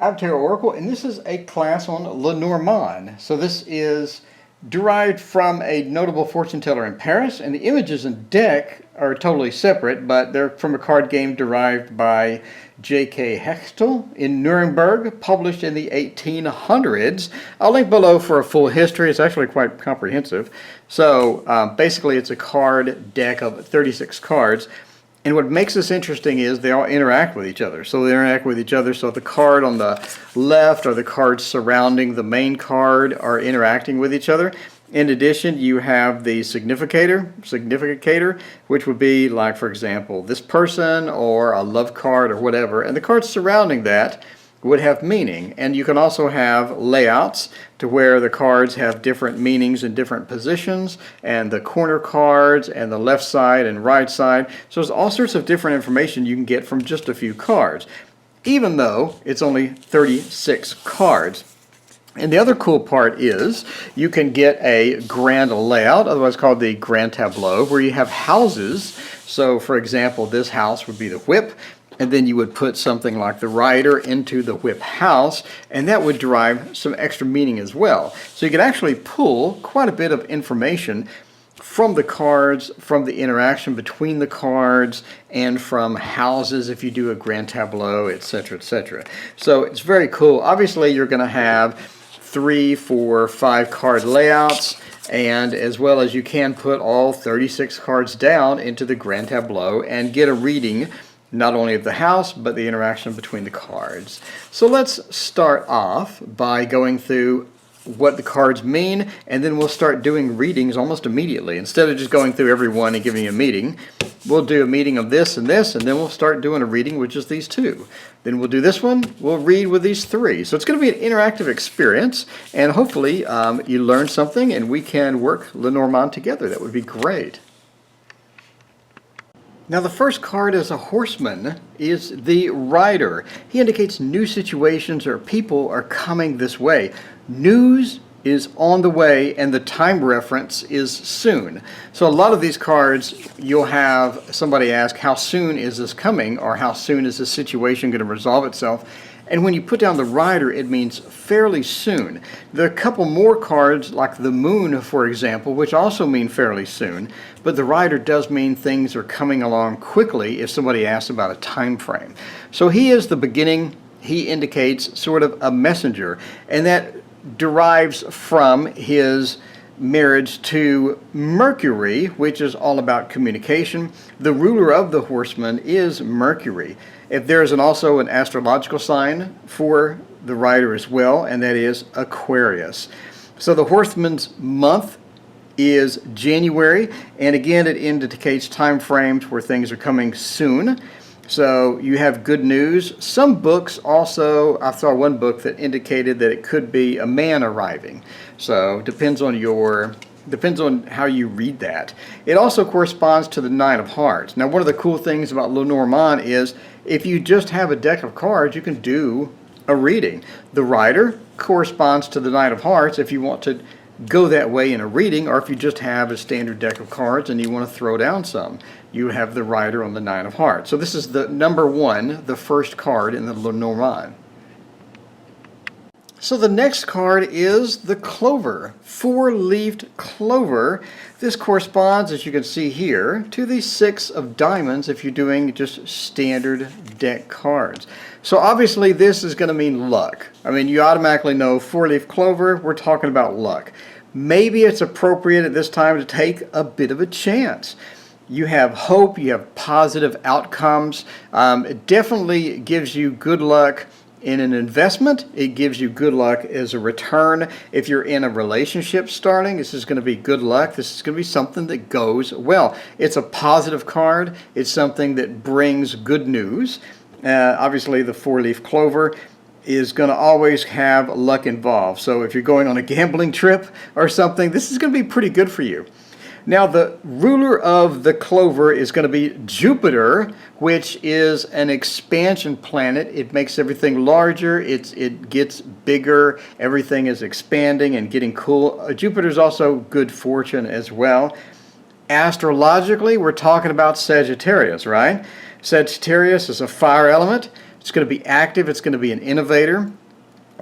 I'm Tarot Oracle, and this is a class on Lenormand. So this is derived from a notable fortune teller in Paris, and the images and deck are totally separate, but they're from a card game derived by J.K. Hextall in Nuremberg, published in the 1800s. I'll link below for a full history. It's actually quite comprehensive. So basically it's a card deck of 36 cards. And what makes this interesting is they all interact with each other. So they interact with each other. So the card on the left or the cards surrounding the main card are interacting with each other. In addition, you have the significator, which would be like, for example, this person or a love card or whatever. And the cards surrounding that would have meaning. And you can also have layouts to where the cards have different meanings in different positions, and the corner cards and the left side and right side. So there's all sorts of different information you can get from just a few cards, even though it's only 36 cards. And the other cool part is you can get a grand layout, otherwise called the grand tableau, where you have houses. So for example, this house would be the whip, and then you would put something like the rider into the whip house, and that would derive some extra meaning as well. So you could actually pull quite a bit of information from the cards, from the interaction between the cards, and from houses if you do a grand tableau, etc., etc. So it's very cool. Obviously you're going to have 3, 4, 5 card layouts, and as well as you can put all 36 cards down into the grand tableau and get a reading not only of the house, but the interaction between the cards. So let's start off by going through what the cards mean, and then we'll start doing readings almost immediately. Instead of just going through every one and giving you a meeting, we'll do a meeting of this and this, and then we'll start doing a reading with just these two. Then we'll do this one, we'll read with these three. So it's going to be an interactive experience, and hopefully you learn something and we can work Lenormand together. That would be great. Now the first card as a horseman is the rider. He indicates new situations or people are coming this way. News is on the way, and the time reference is soon. So a lot of these cards, you'll have somebody ask, how soon is this coming, or how soon is this situation going to resolve itself? And when you put down the rider, it means fairly soon. There are a couple more cards, like the moon, for example, which also mean fairly soon. But the rider does mean things are coming along quickly if somebody asks about a time frame. So he is the beginning. He indicates sort of a messenger. And that derives from his marriage to Mercury, which is all about communication. The ruler of the horseman is Mercury. If there is also an astrological sign for the rider as well, and that is Aquarius. So the horseman's month is January, and again it indicates time frames where things are coming soon. So you have good news. Some books also, I saw one book that indicated that it could be a man arriving. So depends on how you read that. It also corresponds to the Nine of Hearts. Now one of the cool things about Lenormand is if you just have a deck of cards, you can do a reading. The rider corresponds to the Nine of Hearts if you want to go that way in a reading, or if you just have a standard deck of cards and you want to throw down some. You have the rider on the Nine of Hearts. So this is the number one, the first card in the Lenormand. So the next card is the clover, four-leaved clover. This corresponds, as you can see here, to the 6 of diamonds if you're doing just standard deck cards. So obviously this is going to mean luck. I mean, you automatically know four-leaf clover, we're talking about luck. Maybe it's appropriate at this time to take a bit of a chance. You have hope, you have positive outcomes. It definitely gives you good luck in an investment. It gives you good luck as a return. If you're in a relationship starting, this is going to be good luck. This is going to be something that goes well. It's a positive card. It's something that brings good news. Obviously, the four-leaf clover is going to always have luck involved. So if you're going on a gambling trip or something, this is going to be pretty good for you. Now the ruler of the clover is going to be Jupiter, which is an expansion planet. It makes everything larger, it gets bigger, everything is expanding and getting cool. Jupiter is also good fortune as well. Astrologically, we're talking about Sagittarius, right? Sagittarius is a fire element. It's going to be active. It's going to be an innovator.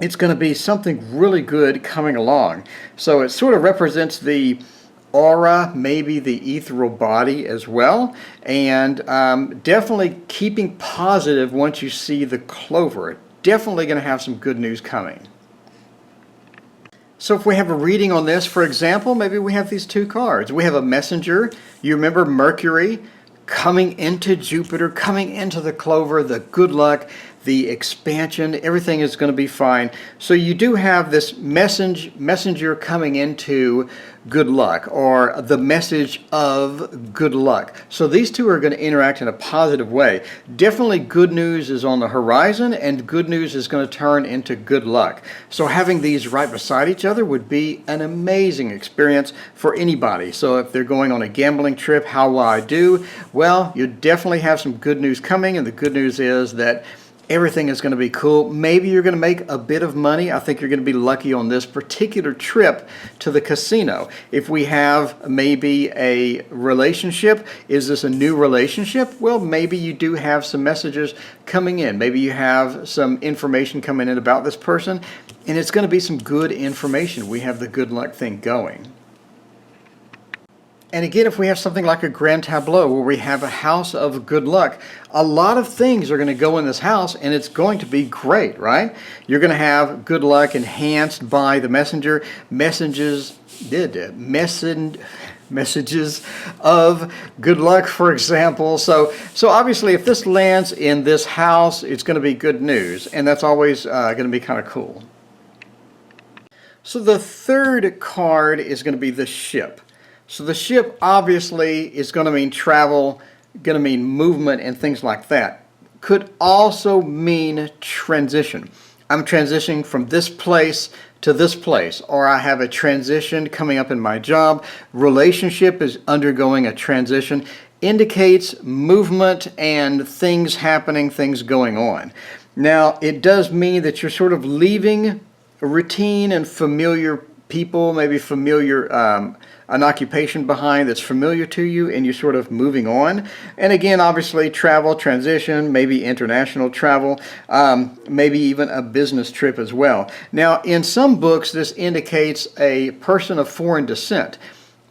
It's going to be something really good coming along. So it sort of represents the aura, maybe the ethereal body as well, and definitely keeping positive once you see the clover. Definitely going to have some good news coming. So if we have a reading on this, for example, maybe we have these two cards. We have a messenger. You remember Mercury coming into Jupiter, coming into the clover, the good luck, the expansion, everything is going to be fine. So you do have this messenger coming into good luck, or the message of good luck. So these two are going to interact in a positive way. Definitely good news is on the horizon, and good news is going to turn into good luck. So having these right beside each other would be an amazing experience for anybody. So if they're going on a gambling trip, how will I do? Well, you definitely have some good news coming, and the good news is that everything is going to be cool. Maybe you're going to make a bit of money. I think you're going to be lucky on this particular trip to the casino. If we have maybe a relationship, is this a new relationship? Well, maybe you do have some messages coming in. Maybe you have some information coming in about this person, and it's going to be some good information. We have the good luck thing going. And again, if we have something like a grand tableau where we have a house of good luck, a lot of things are going to go in this house, and it's going to be great, right? You're going to have good luck enhanced by the messenger, messages of good luck, for example. So obviously, if this lands in this house, it's going to be good news, and that's always going to be kind of cool. So the third card is going to be the ship. So the ship obviously is going to mean travel, going to mean movement and things like that. Could also mean transition. I'm transitioning from this place to this place, or I have a transition coming up in my job. Relationship is undergoing a transition. Indicates movement and things happening, things going on. Now, it does mean that you're sort of leaving a routine and familiar people, maybe familiar an occupation behind that's familiar to you, and you're sort of moving on. And again, obviously, travel, transition, maybe international travel, maybe even a business trip as well. Now, in some books, this indicates a person of foreign descent.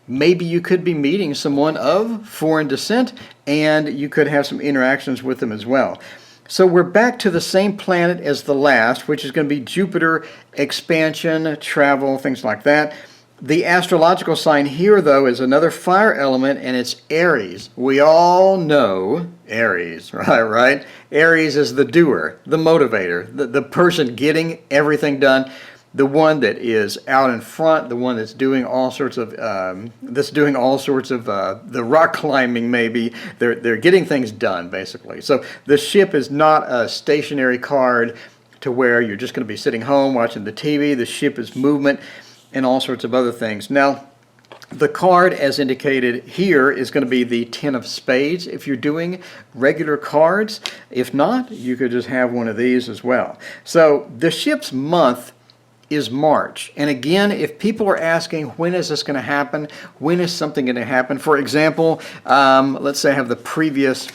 Maybe you could be meeting someone of foreign descent, and you could have some interactions with them as well. So we're back to the same planet as the last, which is going to be Jupiter, expansion, travel, things like that. The astrological sign here, though, is another fire element, and it's Aries. We all know Aries, right? Aries is the doer, the motivator, the person getting everything done, the one that is out in front, the one that's doing all sorts of the rock climbing. Maybe they're getting things done, basically. So the ship is not a stationary card to where you're just going to be sitting home watching the TV. The ship is movement and all sorts of other things. Now, the card, as indicated here, is going to be the 10 of spades if you're doing regular cards. If not, you could just have one of these as well. So the ship's month is March. And again, if people are asking, when is this going to happen? When is something going to happen? For example, let's say I have the previous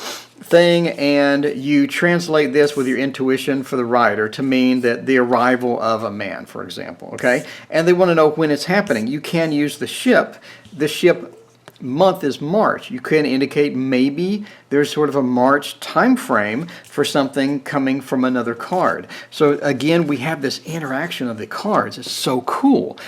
thing, and you translate this with your intuition for the writer to mean that the arrival of a man, for example, okay? And they want to know when it's happening. You can use the ship. The ship month is March. You can indicate maybe there's sort of a March time frame for something coming from another card. So again, we have this interaction of the cards. It's so cool.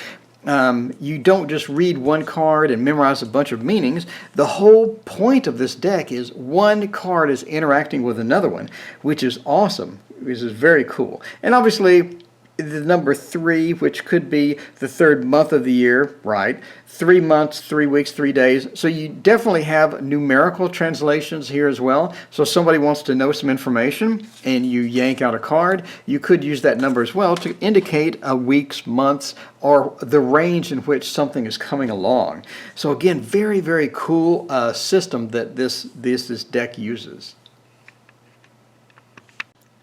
You don't just read one card and memorize a bunch of meanings. The whole point of this deck is one card is interacting with another one, which is awesome. This is very cool. And obviously, the number 3, which could be the third month of the year, right? 3 months, 3 weeks, 3 days. So you definitely have numerical translations here as well. So if somebody wants to know some information and you yank out a card, you could use that number as well to indicate a week's, months, or the range in which something is coming along. So again, very, very cool system that this deck uses.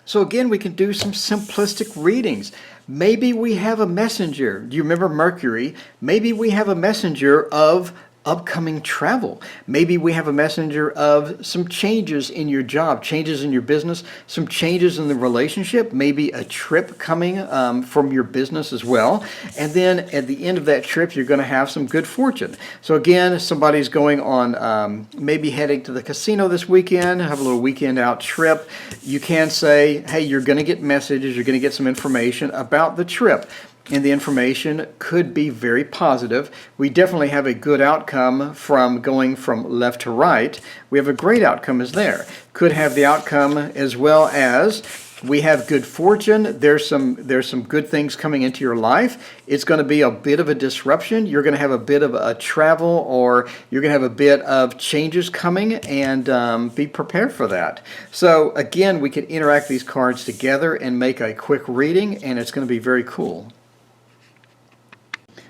So again, we can do some simplistic readings. Maybe we have a messenger. Do you remember Mercury? Maybe we have a messenger of upcoming travel. Maybe we have a messenger of some changes in your job, changes in your business, some changes in the relationship, maybe a trip coming from your business as well. And then at the end of that trip, you're going to have some good fortune. So again, somebody's going on, maybe heading to the casino this weekend, have a little weekend out trip. You can say, hey, you're going to get messages, you're going to get some information about the trip. And the information could be very positive. We definitely have a good outcome from going from left to right. We have a great outcome is there. Could have the outcome as well as we have good fortune. There's some good things coming into your life. It's going to be a bit of a disruption. You're going to have a bit of a travel, or you're going to have a bit of changes coming, and be prepared for that. So again, we can interact these cards together and make a quick reading, and it's going to be very cool.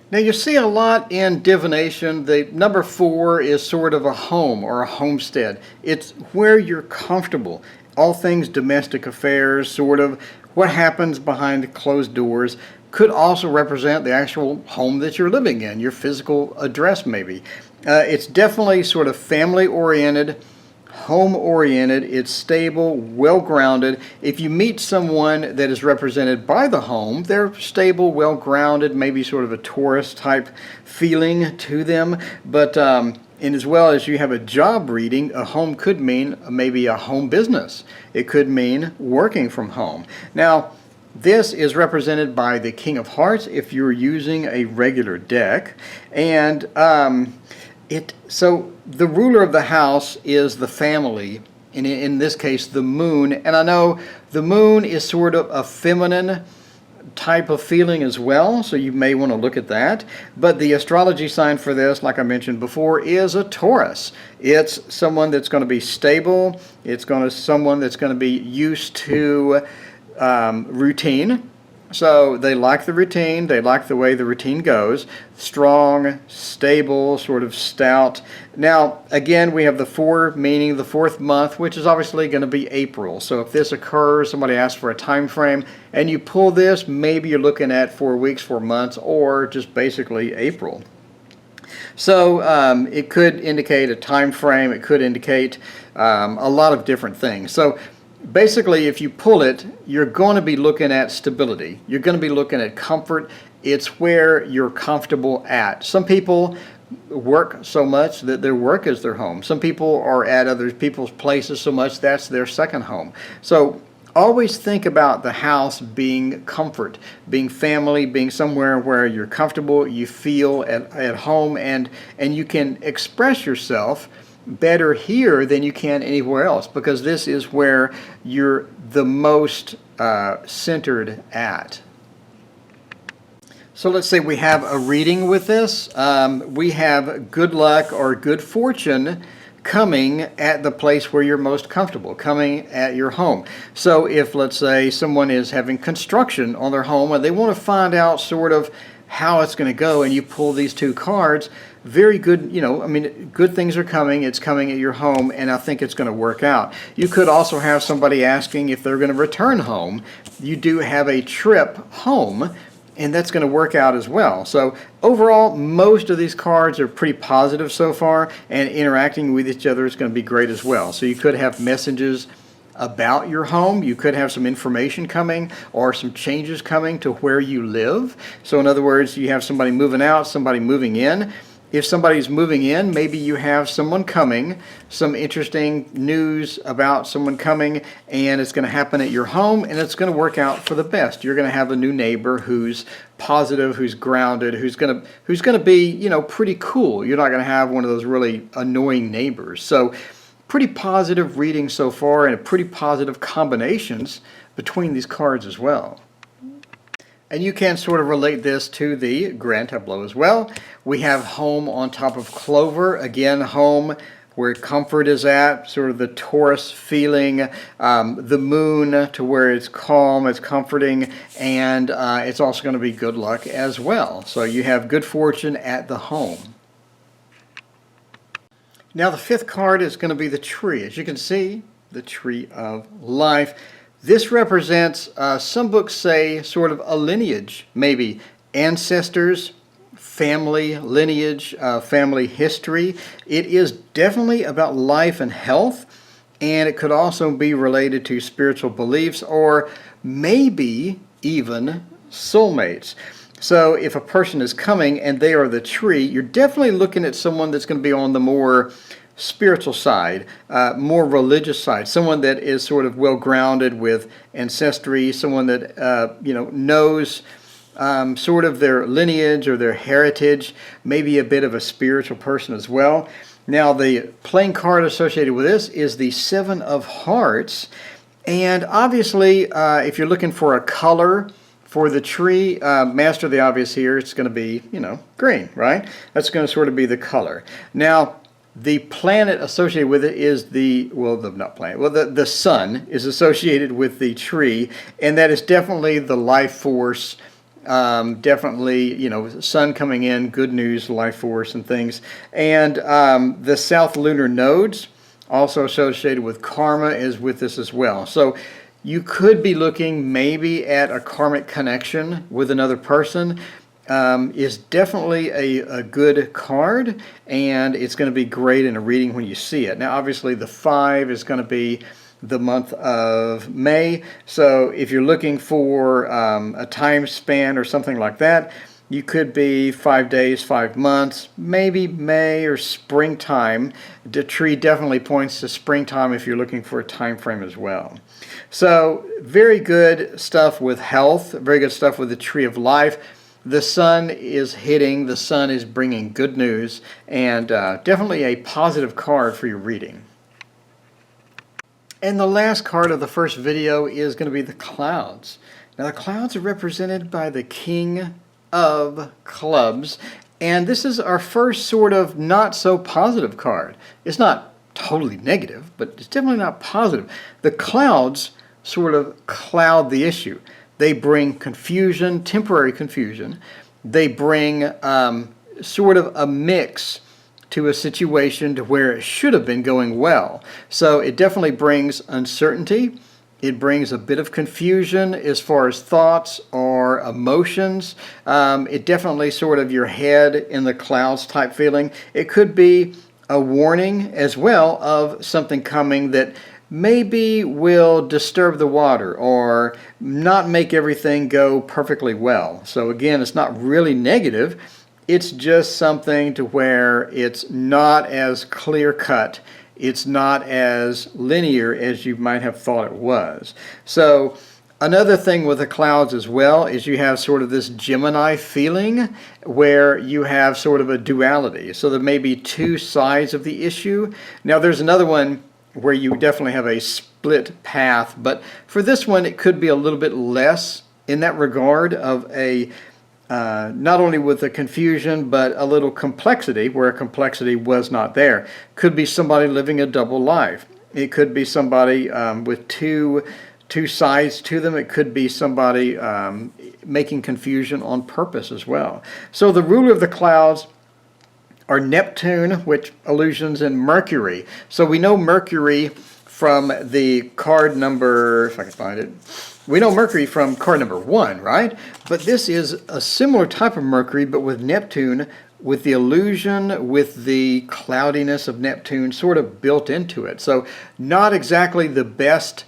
Now you see a lot in divination, the number 4 is sort of a home or a homestead. It's where you're comfortable. All things domestic affairs, sort of what happens behind closed doors, could also represent the actual home that you're living in, your physical address maybe. It's definitely sort of family oriented, home oriented, it's stable, well grounded. If you meet someone that is represented by the home, they're stable, well grounded, maybe sort of a Taurus type feeling to them. But and as well as you have a job reading, a home could mean maybe a home business. It could mean working from home. Now, this is represented by the King of Hearts if you're using a regular deck. And so the ruler of the house is the family, in this case the moon. And I know the moon is sort of a feminine type of feeling as well, so you may want to look at that. But the astrology sign for this, like I mentioned before, is a Taurus. It's someone that's going to be stable. It's someone that's going to be used to routine. So they like the routine, they like the way the routine goes. Strong, stable, sort of stout. Now, again, we have the 4, meaning the 4th month, which is obviously going to be April. So if this occurs, somebody asks for a time frame, and you pull this, maybe you're looking at 4 weeks, 4 months, or just basically April. So it could indicate a time frame, it could indicate a lot of different things. So basically, if you pull it, you're going to be looking at stability. You're going to be looking at comfort. It's where you're comfortable at. Some people work so much that their work is their home. Some people are at other people's places so much that's their second home. So always think about the house being comfort, being family, being somewhere where you're comfortable, you feel at home, and you can express yourself better here than you can anywhere else, because this is where you're the most centered at. So let's say we have a reading with this. We have good luck or good fortune coming at the place where you're most comfortable, coming at your home. So if, let's say, someone is having construction on their home and they want to find out sort of how it's going to go, and you pull these 2 cards, very good, good things are coming. It's coming at your home, and I think it's going to work out. You could also have somebody asking if they're going to return home. You do have a trip home, and that's going to work out as well. So overall, most of these cards are pretty positive so far, and interacting with each other is going to be great as well. So you could have messages about your home. You could have some information coming or some changes coming to where you live. So in other words, you have somebody moving out, somebody moving in. If somebody's moving in, maybe you have someone coming, some interesting news about someone coming, and it's going to happen at your home, and it's going to work out for the best. You're going to have a new neighbor who's positive, who's grounded, who's going to be, pretty cool. You're not going to have one of those really annoying neighbors. So pretty positive reading so far, and pretty positive combinations between these cards as well. And you can sort of relate this to the Grand Tableau as well. We have home on top of Clover. Again, home where comfort is at, sort of the Taurus feeling, the moon to where it's calm, it's comforting, and it's also going to be good luck as well. So you have good fortune at the home. Now the 5th card is going to be the tree. As you can see, the tree of life. This represents, some books say, sort of a lineage, maybe ancestors, family lineage, family history. It is definitely about life and health, and it could also be related to spiritual beliefs or maybe even soulmates. So if a person is coming and they are the tree, you're definitely looking at someone that's going to be on the more spiritual side, more religious side, someone that is sort of well grounded with ancestry, someone that knows sort of their lineage or their heritage, maybe a bit of a spiritual person as well. Now the playing card associated with this is the Seven of Hearts, and obviously if you're looking for a color for the tree, master the obvious here, it's going to be, green, right? That's going to sort of be the color. Now the planet associated with it is the sun is associated with the tree, and that is definitely the life force. Definitely, sun coming in, good news, life force and things. And the south lunar nodes, also associated with karma, is with this as well. So you could be looking maybe at a karmic connection with another person. Is definitely a good card, and it's going to be great in a reading when you see it. Now obviously the 5 is going to be the month of May, so if you're looking for a time span or something like that, you could be 5 days, 5 months, maybe May or springtime. The tree definitely points to springtime if you're looking for a time frame as well. So very good stuff with health, very good stuff with the tree of life. The sun is hitting, the sun is bringing good news, and definitely a positive card for your reading. And the last card of the first video is going to be the clouds. Now the clouds are represented by the King of Clubs, and this is our first sort of not so positive card. It's not totally negative, but it's definitely not positive. The clouds sort of cloud the issue. They bring confusion, temporary confusion. They bring sort of a mix to a situation to where it should have been going well. So it definitely brings uncertainty. It brings a bit of confusion as far as thoughts or emotions. It definitely sort of your head in the clouds type feeling. It could be a warning as well of something coming that maybe will disturb the water or not make everything go perfectly well. So again, it's not really negative. It's just something to where it's not as clear cut. It's not as linear as you might have thought it was. So another thing with the clouds as well is you have sort of this Gemini feeling where you have sort of a duality. So there may be two sides of the issue. Now there's another one where you definitely have a split path, but for this one it could be a little bit less in that regard of a not only with the confusion, but a little complexity where complexity was not there. Could be somebody living a double life. It could be somebody with two sides to them. It could be somebody making confusion on purpose as well. So the ruler of the clouds are Neptune, which allusions in Mercury. So we know Mercury from the card number, if I can find it. We know Mercury from card number 1, right? But this is a similar type of Mercury, but with Neptune, with the illusion, with the cloudiness of Neptune sort of built into it. So not exactly the best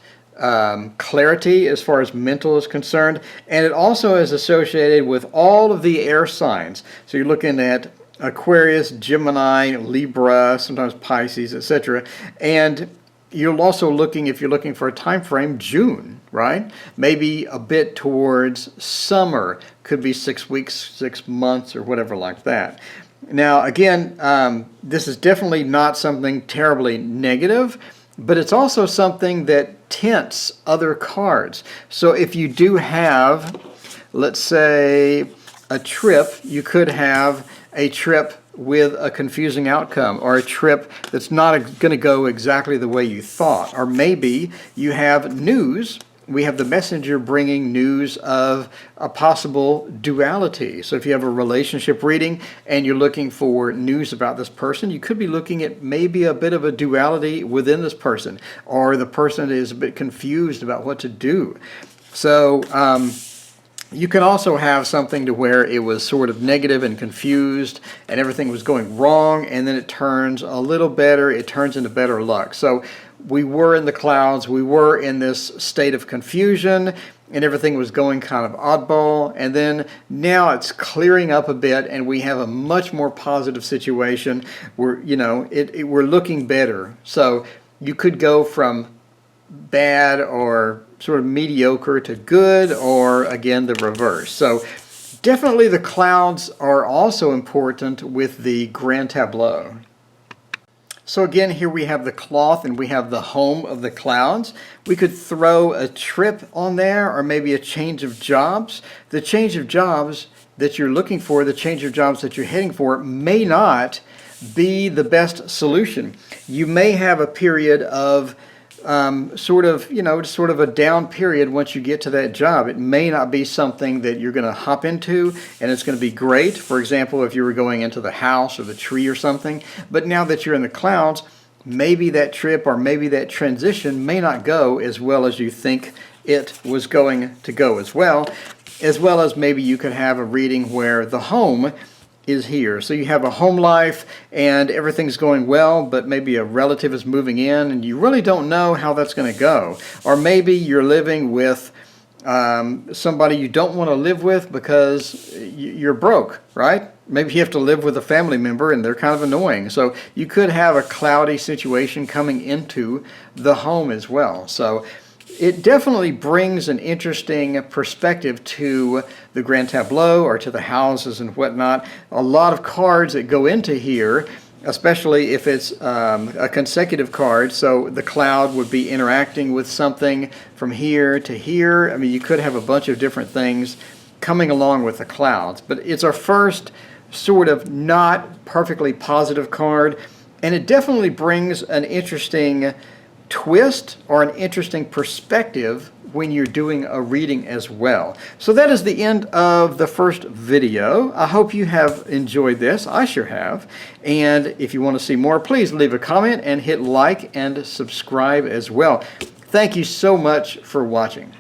clarity as far as mental is concerned. And it also is associated with all of the air signs. So you're looking at Aquarius, Gemini, Libra, sometimes Pisces, etc. And you're also looking, if you're looking for a time frame, June, right? Maybe a bit towards summer. Could be 6 weeks, 6 months, or whatever like that. Now, again, this is definitely not something terribly negative, but it's also something that tints other cards. So if you do have, let's say, a trip, you could have a trip with a confusing outcome, or a trip that's not going to go exactly the way you thought. Or maybe you have news. We have the messenger bringing news of a possible duality. So if you have a relationship reading and you're looking for news about this person, you could be looking at maybe a bit of a duality within this person, or the person is a bit confused about what to do. So You can also have something to where it was sort of negative and confused and everything was going wrong, and then it turns a little better, it turns into better luck. So we were in the clouds, we were in this state of confusion, and everything was going kind of oddball, and then now it's clearing up a bit and we have a much more positive situation. We're looking better. So you could go from bad or sort of mediocre to good, or again the reverse. So definitely the clouds are also important with the grand tableau. So again, here we have the cloth and we have the home of the clouds. We could throw a trip on there, or maybe a change of jobs. The change of jobs that you're looking for, the change of jobs that you're heading for, may not be the best solution. You may have a period of sort of a down period once you get to that job. It may not be something that you're going to hop into and it's going to be great. For example, if you were going into the house or the tree or something, but now that you're in the clouds, maybe that trip or maybe that transition may not go as well as you think it was going to go as well as maybe you could have a reading where the home is here. So you have a home life and everything's going well, but maybe a relative is moving in and you really don't know how that's going to go. Or maybe you're living with somebody you don't want to live with because you're broke, right? Maybe you have to live with a family member and they're kind of annoying. So you could have a cloudy situation coming into the home as well. So it definitely brings an interesting perspective to the grand tableau or to the houses and whatnot. A lot of cards that go into here, especially if it's a consecutive card. So the cloud would be interacting with something from here to here. I mean, you could have a bunch of different things coming along with the clouds. But it's our first sort of not perfectly positive card, and it definitely brings an interesting twist or an interesting perspective when you're doing a reading as well. So that is the end of the first video. I hope you have enjoyed this. I sure have. And if you want to see more, please leave a comment and hit like and subscribe as well. Thank you so much for watching.